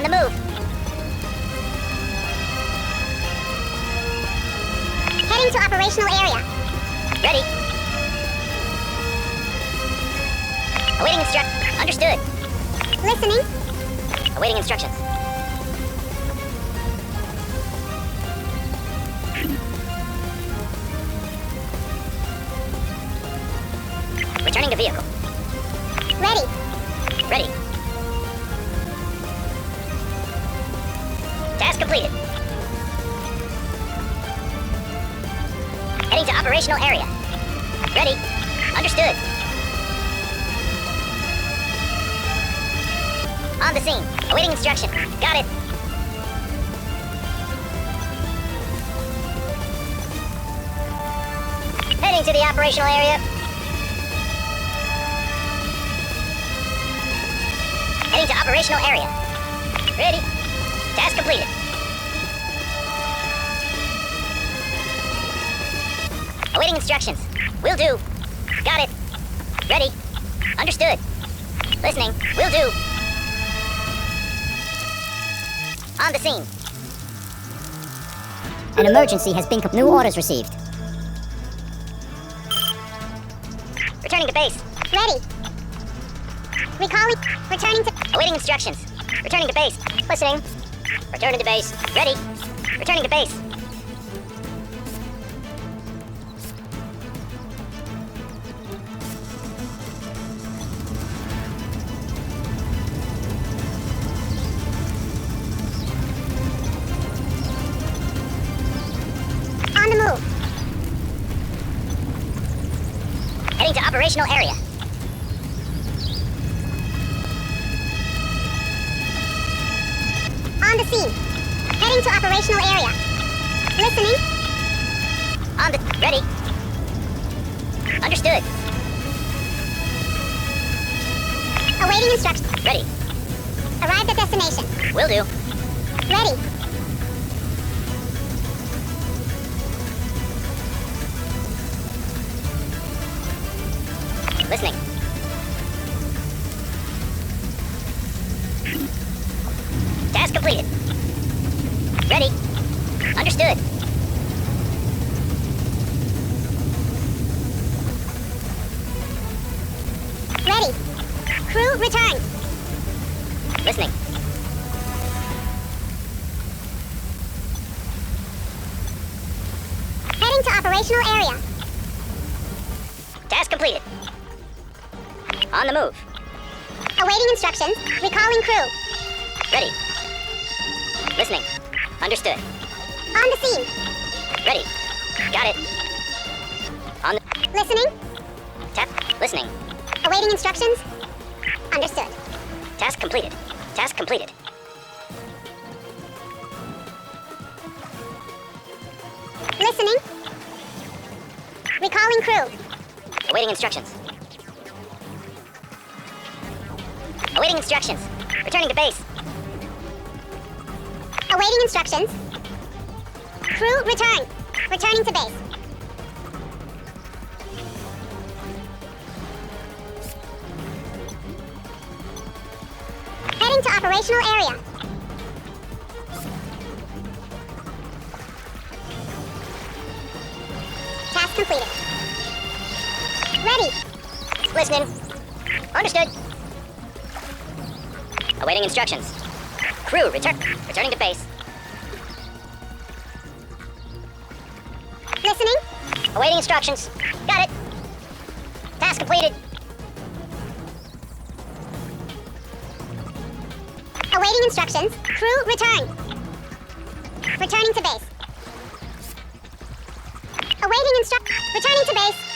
the move. Heading to operational area. Ready. Awaiting Understood. Listening. Awaiting instructions. Returning to vehicle. Ready. Ready. Task completed. Heading to operational area. Ready. Understood. On the scene. Awaiting instruction. Got it. Heading to the operational area. Heading to operational area. Ready. Task completed. Awaiting instructions. Will do. Got it. Ready. Understood. Listening. Will do. On the scene. An emergency has been... New orders received. Returning to base. Ready. Recalling. Returning to... Awaiting instructions. Returning to base. Listening. Returning to base. Ready. Returning to base. On the move. Heading to operational area. On the scene. Heading to operational area. Listening. On the... Ready. Understood. Awaiting instructions. Ready. Arrived at destination. Will do. Ready. Listening. Task completed. Ready. Understood. Ready. Crew return. Listening. Heading to operational area. Task completed. On the move. Awaiting instructions. Recalling crew. Ready. Listening. Understood. On the scene. Ready. Got it. On the... Listening. Tap. Listening. Awaiting instructions. Understood. Task completed. Task completed. Listening. Recalling crew. Awaiting instructions. Awaiting instructions. Returning to base. Awaiting instructions. Crew return. Returning to base. Heading to operational area. Task completed. Ready. Listening. Understood. Awaiting instructions. Crew returning to base. Listening. Awaiting instructions. Got it. Task completed. Awaiting instructions. Crew return. Returning to base. Returning to base.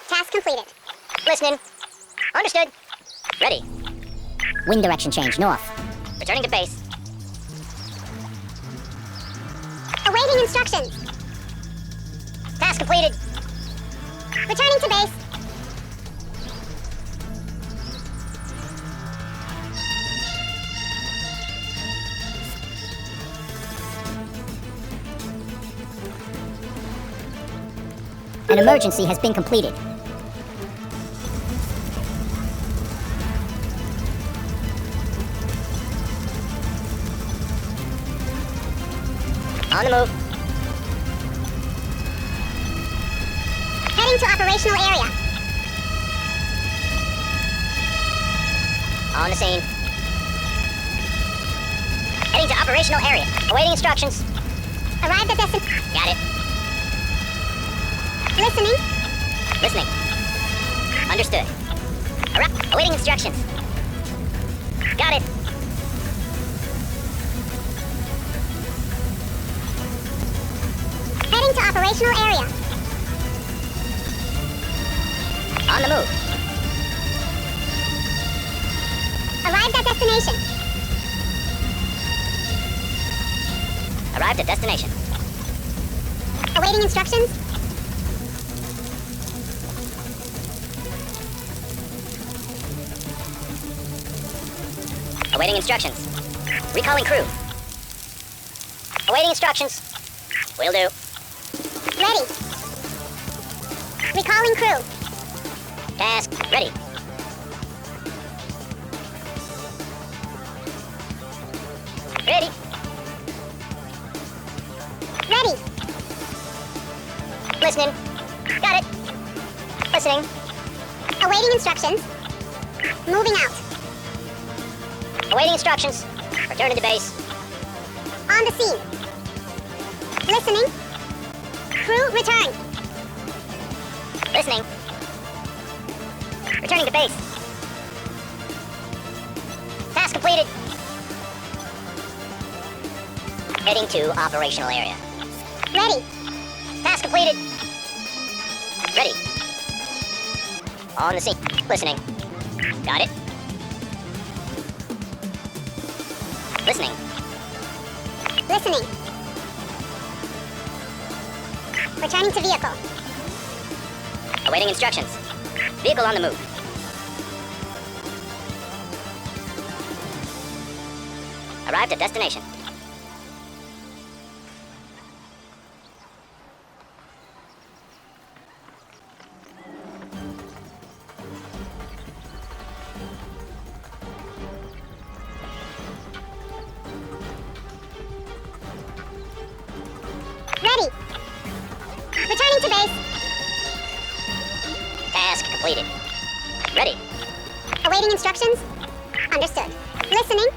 Task completed. Listening. Understood. Ready. Wind direction change, north. Returning to base. Awaiting instructions. Task completed. Returning to base. An emergency has been completed. On the move. Heading to operational area. On the scene. Heading to operational area. Awaiting instructions. Arrived at destination. Got it. Listening. Listening. Understood. Awaiting instructions. Got it. Heading to operational area. On the move. Arrived at destination. Arrived at destination. Awaiting instructions. Awaiting instructions. Recalling crew. Awaiting instructions. Will do. Ready. Recalling crew. Task ready. Ready. Ready. Listening. Got it. Listening. Awaiting instructions. Moving out. Awaiting instructions. Returning to base. On the scene. Listening. Crew return. Listening. Returning to base. Task completed. Heading to operational area. Ready. Task completed. Ready. On the scene. Listening. Got it. Listening. Listening. Returning to vehicle. Awaiting instructions. Vehicle on the move. Arrived at destination. Ready. Returning to base. Task completed. Ready. Awaiting instructions. Understood. Listening.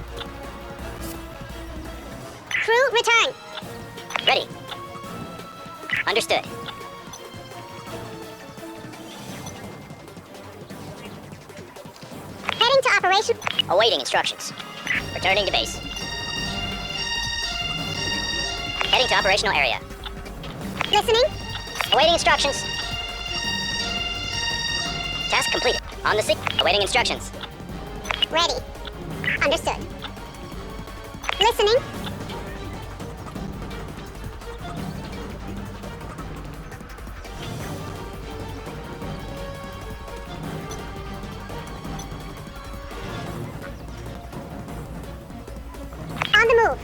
Crew return. Ready. Understood. Heading to operation. Awaiting instructions. Returning to base. Heading to operational area. Listening. Awaiting instructions. Task completed. On the scene. Awaiting instructions. Ready. Understood. Listening. On the move.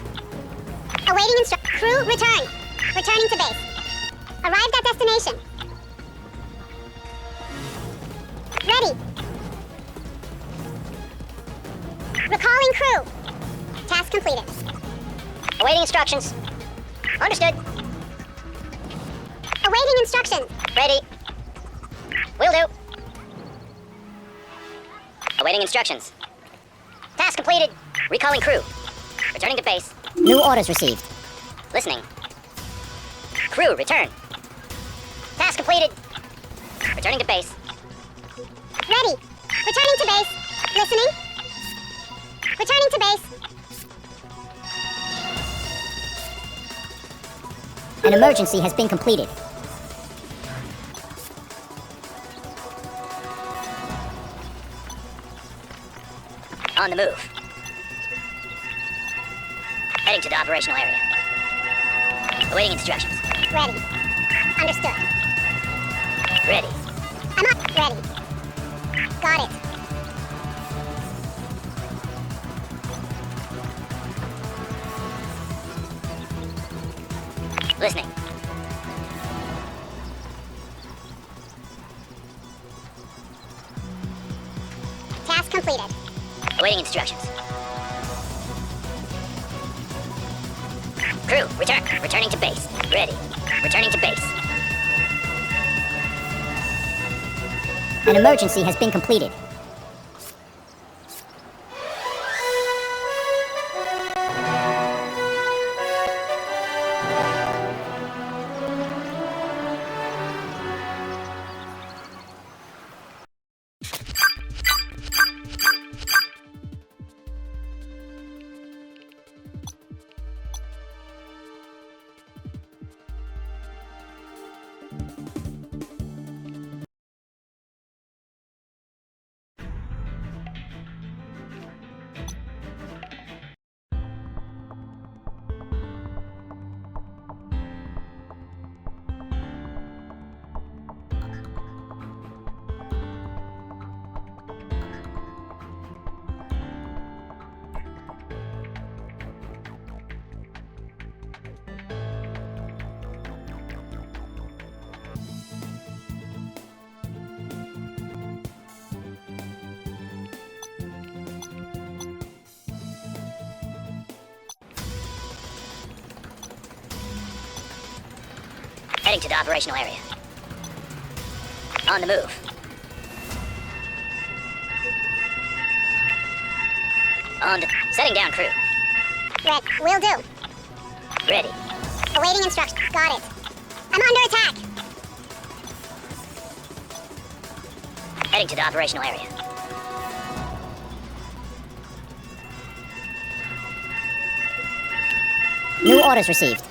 Awaiting crew return. Returning to base. Arrived at destination. Ready. Recalling crew. Task completed. Awaiting instructions. Understood. Awaiting instructions. Ready. Will do. Awaiting instructions. Task completed. Recalling crew. Returning to base. New orders received. Listening. Crew, return. Task completed. Returning to base. Ready. Returning to base. Listening. Returning to base. An emergency has been completed. On the move. Heading to the operational area. Awaiting instructions. Ready. Understood. Ready. I'm up. Ready. Got it. Listening. Task completed. Awaiting instructions. Crew, return. Returning to base. Ready. Returning to base. An emergency has been completed. Heading to the operational area. On the move. Setting down crew. Red. Will do. Ready. Awaiting instructions. Got it. I'm under attack. Heading to the operational area. New orders received.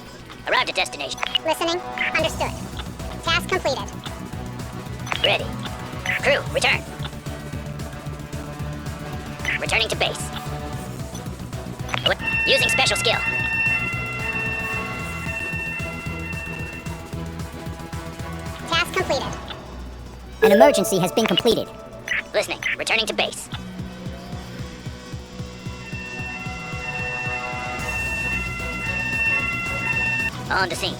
Arrived at destination. Listening. Understood. Task completed. Ready. Crew, return. Returning to base. Using special skill. Task completed. An emergency has been completed. Listening. Returning to base. On the scene.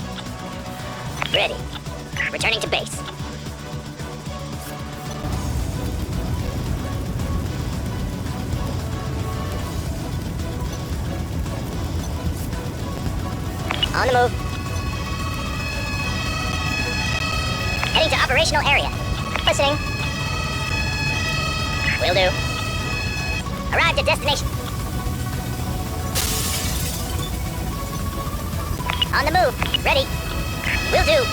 Ready. Returning to base. On the move. Heading to operational area. Listening. Will do. Arrived at destination. On the move. Ready. Will do.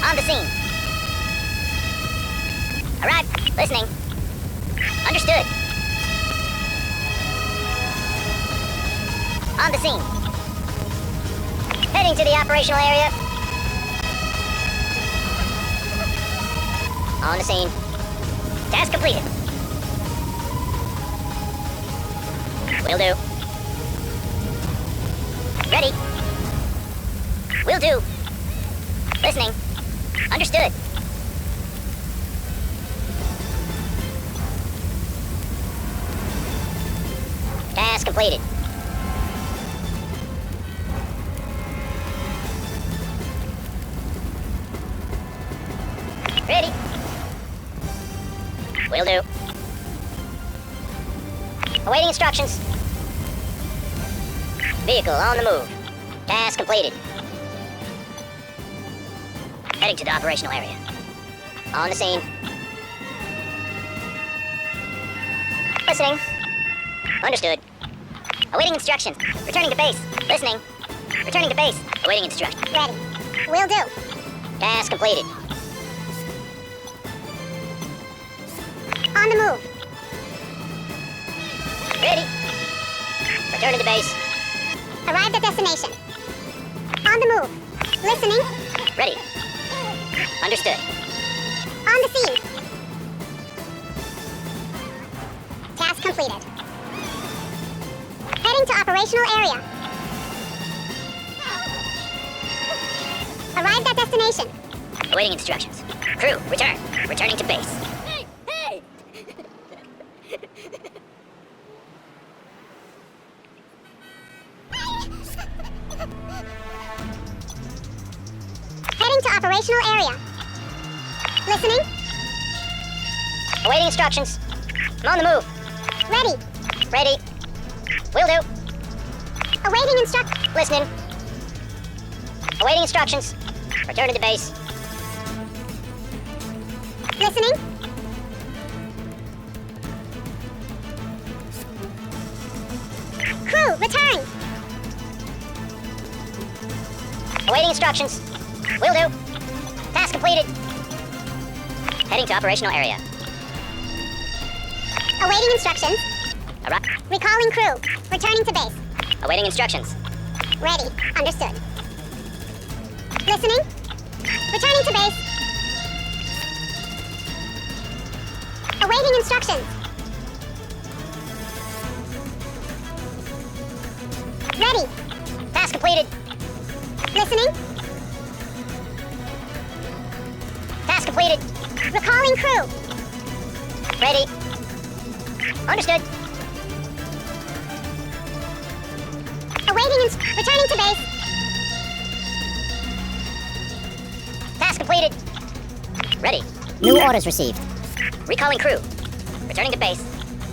On the scene. Arrived. Listening. Understood. On the scene. Heading to the operational area. On the scene. Task completed. Will do. Ready. Will do. Listening. Understood. Task completed. Ready. Will do. Awaiting instructions. Vehicle on the move. Task completed. Heading to the operational area. On the scene. Listening. Understood. Awaiting instructions. Returning to base. Listening. Returning to base. Awaiting instructions. Ready. Will do. Task completed. On the move. Ready. Returning to base. Arrived at destination. On the move. Listening. Ready. Understood. On the scene. completed. Heading to operational area. Arrived at destination. Awaiting instructions. Crew, return. Returning to base. Hey! Hey! Heading to operational area. Listening. Awaiting instructions. I'm on the move. Ready. Ready. Will do. Awaiting instruct. Listening. Awaiting instructions. Returning to base. Listening. Crew, return. Awaiting instructions. Will do. Task completed. Heading to operational area. Awaiting instructions. Recalling crew. Returning to base. Awaiting instructions. Ready. Understood. Listening. Returning to base. Awaiting instructions. Ready. Task completed. Listening. Task completed. Recalling crew. Ready. Understood. Awaiting returning to base. Task completed. Ready. New orders received. Recalling crew. Returning to base.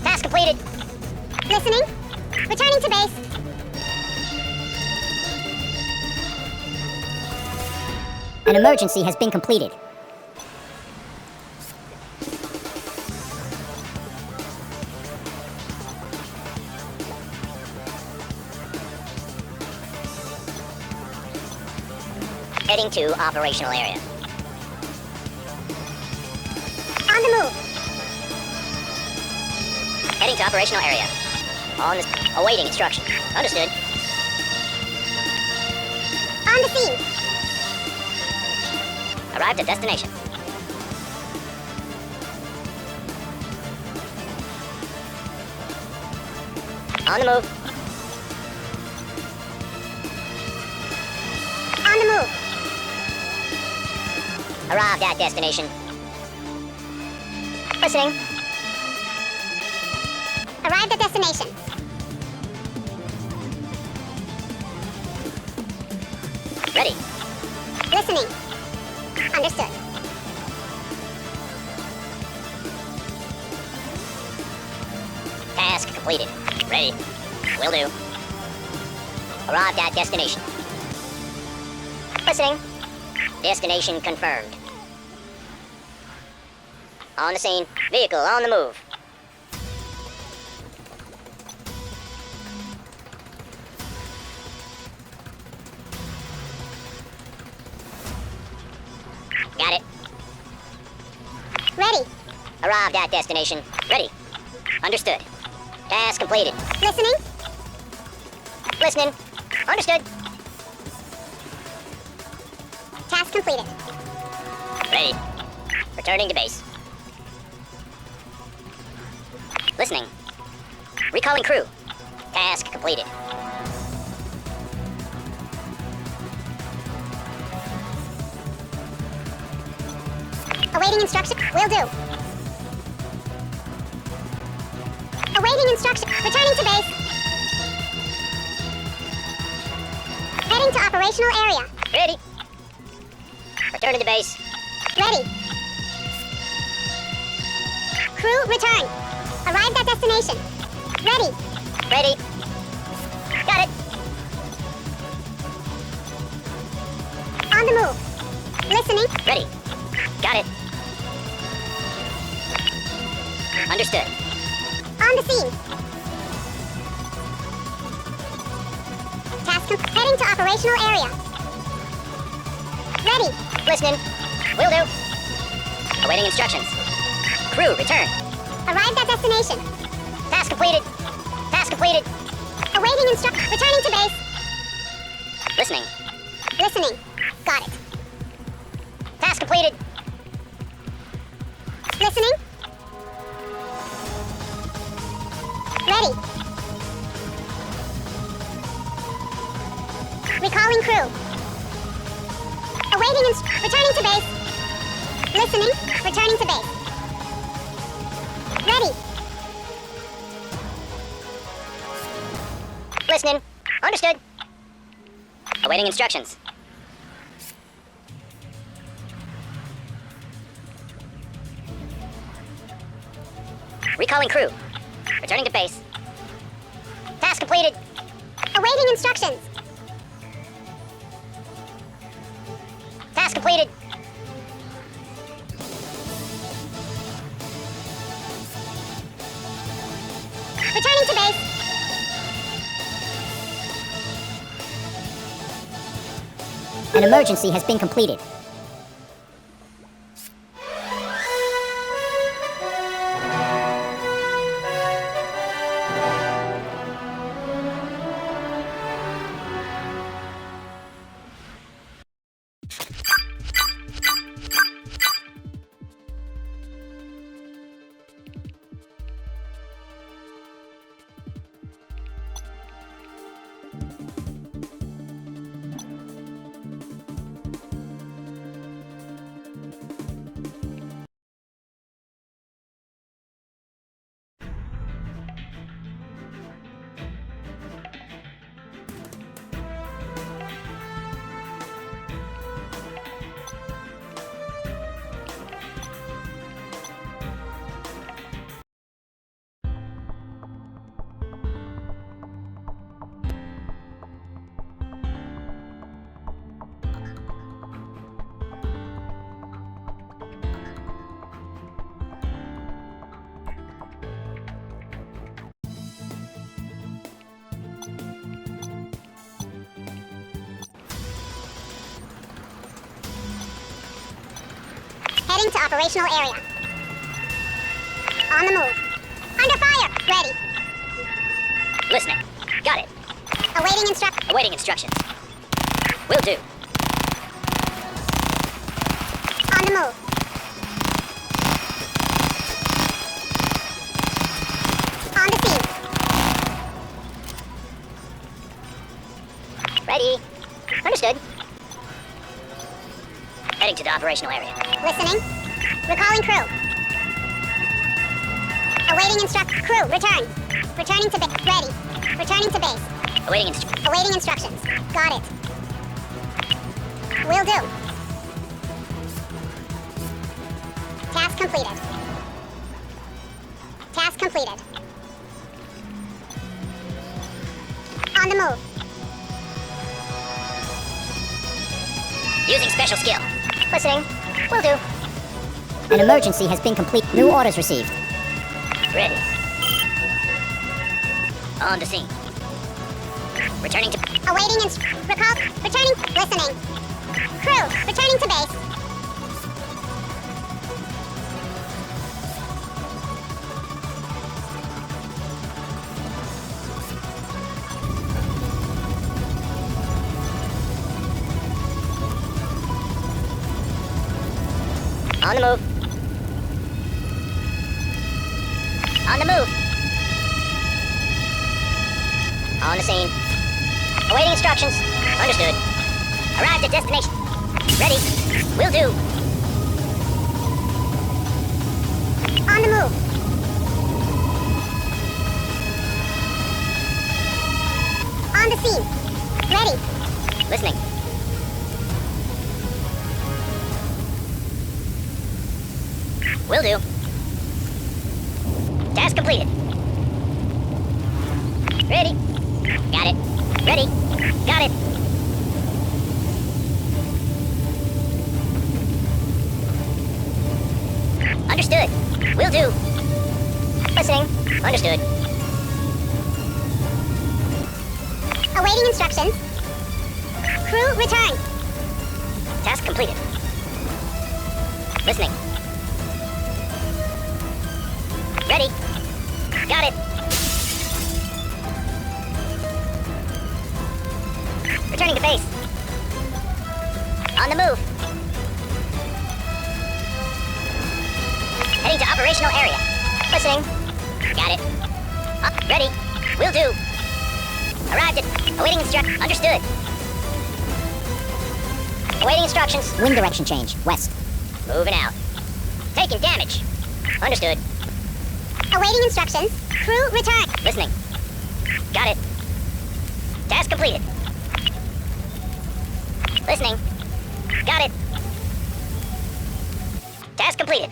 Task completed. Listening. Returning to base. An emergency has been completed. Heading to operational area. On the move. Heading to operational area. On the... Awaiting instructions. Understood. On the scene. Arrived at destination. On the move. On the move. Arrived at destination. Listening. Arrived at destination. Ready. Listening. Understood. Task completed. Ready. Will do. Arrived at destination. Listening. Destination confirmed. On the scene. Vehicle on the move. Got it. Ready. Arrived at destination. Ready. Understood. Task completed. Listening. Listening. Understood. Task completed. Ready. Returning to base. Listening. Recalling crew. Task completed. Awaiting instruction. Will do. Awaiting instruction. Returning to base. Heading to operational area. Ready. Returning to base. Ready. Crew, return. Arrived at destination. Ready. Ready. Got it. On the move. Listening. Ready. Got it. Understood. On the scene. Heading to operational area. Ready. Listening. Will do. Awaiting instructions. Crew, return. Arrived at destination. Task completed. Task completed. Awaiting returning to base. Listening. Listening. Got it. Task completed. Listening. Ready. Recalling crew. Awaiting returning to base. Listening. Returning to base. Ready. Listening. Understood. Awaiting instructions. Recalling crew. Returning to base. Task completed. Awaiting instructions. Task completed. Returning to base. An emergency has been completed. Heading to operational area. On the move. Under fire. Ready. Listening. Got it. Awaiting Awaiting instructions. Will do. On the move. On the scene. Ready. Understood. Heading to the operational area. Listening. Recalling crew. Awaiting crew. Return. Returning to base. Ready. Returning to base. Awaiting instructions. Got it. Will do. Task completed. Task completed. On the move. Using special skill. Listening. Will do. An emergency has been complete. New orders received. Ready. On the scene. Returning to... Awaiting recall. Returning. Listening. Crew. Returning to base. On the move. On the move. On the scene. Awaiting instructions. Understood. Arrived at destination. Ready. Will do. On the move. On the scene. Ready. Listening. Will do. Task completed. Ready. Got it. Ready. Got it. Understood. Will do. Listening. Understood. Awaiting instructions. Crew return. Task completed. Listening. Ready. Got it. Returning to base. On the move. Heading to operational area. Listening. Got it. Ready. Will do. Arrived at... Awaiting instruct... Understood. Awaiting instructions. Wind direction change. West. Moving out. Taking damage. Understood. Awaiting instructions. Crew return. Listening. Got it. Task completed. Listening. Got it. Task completed.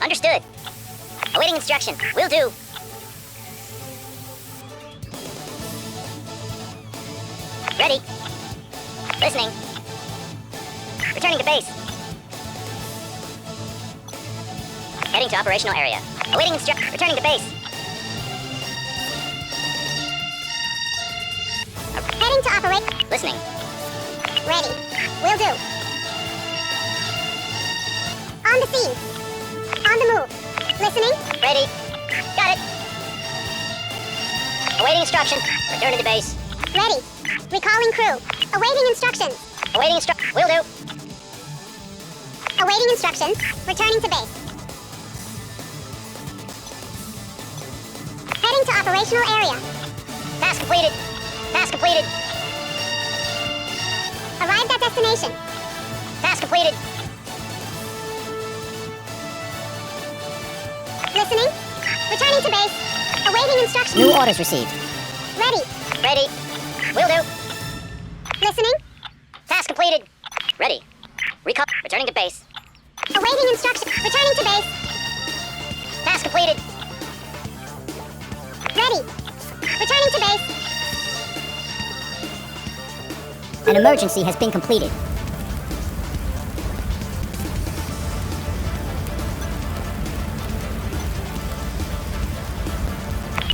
Understood. Awaiting instruction. Will do. Ready. Listening. Returning to base. Heading to operational area. Awaiting instruction. Returning to base. Heading to operate. Listening. Ready. Will do. On the scene. On the move. Listening. Ready. Got it. Awaiting instruction. Returning to base. Ready. Recalling crew. Awaiting instructions. Awaiting Will do. Awaiting instructions. Returning to base. Heading to operational area. Task completed. Task completed. Arrived at destination. Task completed. Listening. Returning to base. Awaiting instructions. New orders received. Ready. Ready. Will do. Listening. Task completed. Ready. Recall. Returning to base. Awaiting instructions. Returning to base. Task completed. Ready. Returning to base. An emergency has been completed.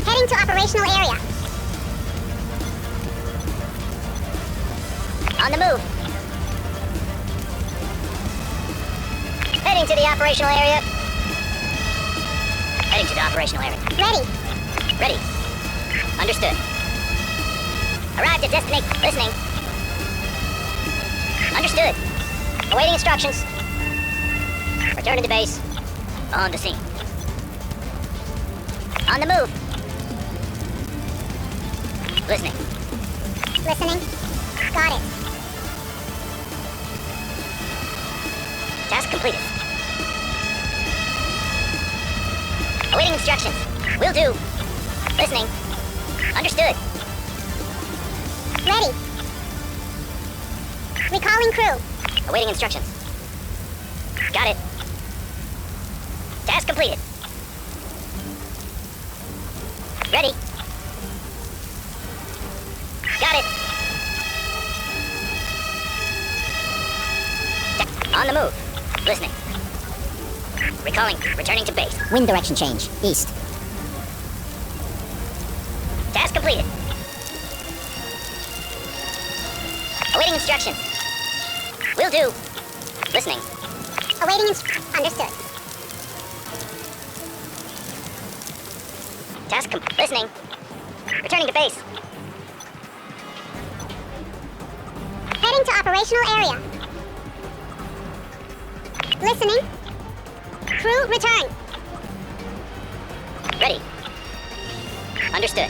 Heading to operational area. On the move. Heading to the operational area. Heading to the operational area. Ready. Ready. Understood. Arrived at destination. Listening. Understood. Awaiting instructions. Returning to base. On the scene. On the move. Listening. Listening. Got it. Task completed. Awaiting instructions. Will do. Listening. Understood. Ready. Recalling crew. Awaiting instructions. Got it. Task completed. Ready. Got it. On the move. Listening. Recalling. Returning to base. Wind direction change. East. Task completed. Awaiting instructions. Will do. Listening. Awaiting understood. Task listening. Returning to base. Heading to operational area. Listening. Crew return. Ready. Understood.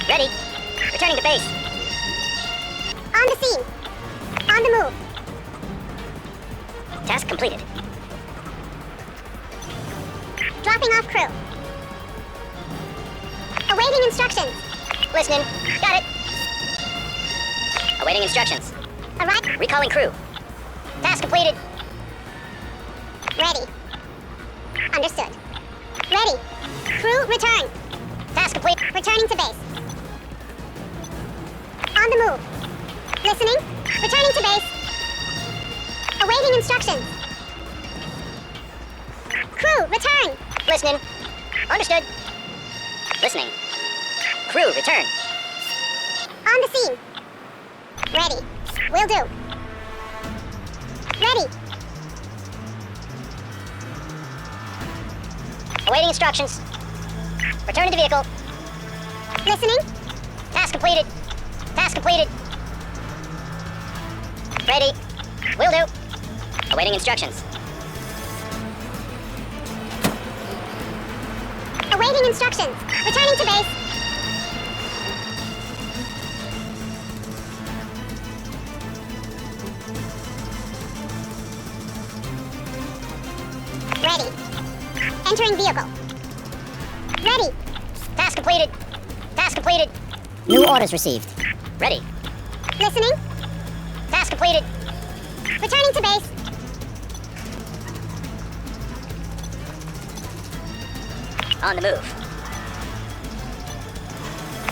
Ready. Returning to base. On the scene. On the move. Task completed. Dropping off crew. Awaiting instructions. Listening. Got it. Awaiting instructions. Arrive. Recalling crew. Task completed. Ready. Understood. Ready. Crew return. Task complete. Returning to base. On the move. Listening. Returning to base. Awaiting instructions. Crew return. Listening. Understood. Listening. Crew return. On the scene. Ready. Will do. Ready. Awaiting instructions. Return to the vehicle. Listening. Task completed. Task completed. Ready. Will do. Awaiting instructions. Awaiting Awaiting instructions. Returning to base. Ready. Entering vehicle. Ready. Task completed. Task completed. New orders received. Ready. Listening. Task completed. Returning to base. On the move.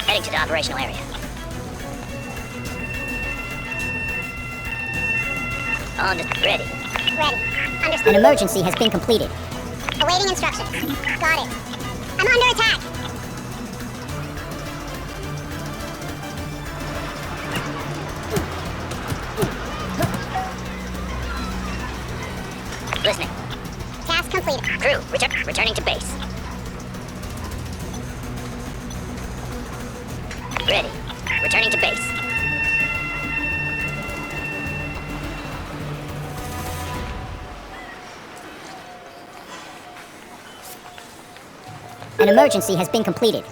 Heading to the operational area. On the ready. Ready. An Understood. emergency has been completed. Awaiting instructions. Got it. I'm under attack. Listening. Task completed. Crew, returning to base. Ready. Returning to base. An emergency has been completed.